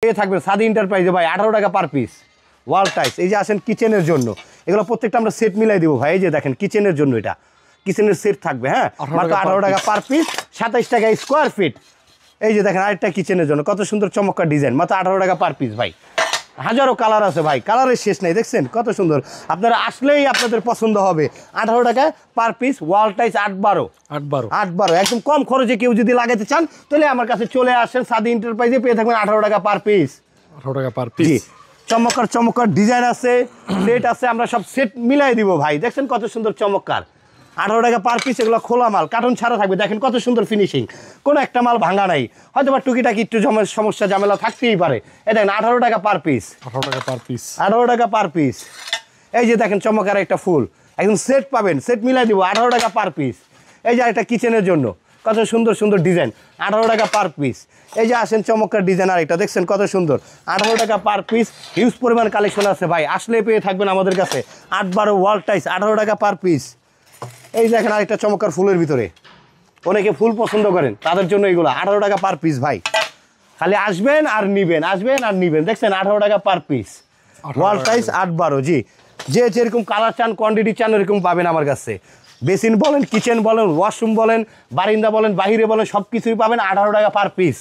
পেয়ে থাকবেন সাদি এন্টারপ্রাইজে ভাই 18 টাকা পার পিস ওয়াল টাইলস। এই যে আসেন কিচেনের জন্য, এগুলো প্রত্যেকটা আমরা সেট মিলাই দিব ভাই। এই যে দেখেন কিচেনের জন্য, এটা কিচেনের সেট থাকবে, হ্যাঁ মাত্র 18 টাকা পার পিস, 27 টাকা স্কোয়ার ফিট। এই যে দেখেন আরেকটা কিচেনের জন্য কত সুন্দর চমৎকার ডিজাইন, মাত্র 18 টাকা পার পিস ভাই। হাজারো কালার আছে ভাই, কালারের শেষ নেই, দেখছেন কত সুন্দর। আপনারা আসলেই আপনাদের পছন্দ হবে। 18 টাকা পার পিস ওয়াল টাইলস 8-12 একদম কম খরচে কেউ যদি লাগাতে চান তাহলে আমার কাছে চলে আসেন সাদি এন্টারপ্রাইজে, পেয়ে থাকবেন 18 টাকা পার পিস। 18 টাকা পার পিস। চমৎকার চমৎকার ডিজাইন আছে, সেট আছে, আমরা সব সেট মিলাই দিব ভাই। দেখছেন কত সুন্দর চমৎকার, 18 টাকা পার পিস। এগুলো খোলা মাল, কার্টন ছাড়া থাকবে, দেখেন কত সুন্দর ফিনিশিং, কোনো একটা মাল ভাঙা নাই। হয়তো বা টুকিটাকি একটু সমস্যা ঝামেলা থাকতেই পারে। এই দেখেন 18 টাকা পার পিস, 18 টাকা পার পিস, 18 টাকা পার পিস। এই যে দেখেন চমৎকার একটা ফুল, একদম সেট পাবেন, সেট মিলাই দিব 18 টাকা পার পিস। এই যে একটা কিচেনের জন্য কত সুন্দর সুন্দর ডিজাইন, 18 টাকা পার পিস। এই যে আসেন চমৎকার ডিজাইন আরেকটা, দেখছেন কত সুন্দর, 18 টাকা পার পিস। হিউজ পরিমাণ কালেকশন আছে ভাই, আসলে পেয়ে থাকবেন আমাদের কাছে। 8-12 ওয়াল টাইলস 18 টাকা পার পিস। এই দেখেন আরেকটা চমৎকার ফুলের ভিতরে, অনেকে ফুল পছন্দ করেন তাদের জন্য এইগুলো 18 টাকা পার পিস ভাই। খালি আসবেন আর নিবেন, আসবেন আর নিবেন। দেখছেন 18 টাকা পার পিস ওয়াল টাইলস 8-12। জি, যে যেরকম কালার চান, কোয়ান্টিটি চান, এরকম পাবেন আমার কাছে। বেসিন বলেন, কিচেন বলেন, ওয়াশরুম বলেন, বারিন্দা বলেন, বাহিরে বলেন, সব কিছুই পাবেন 18 টাকা পার পিস।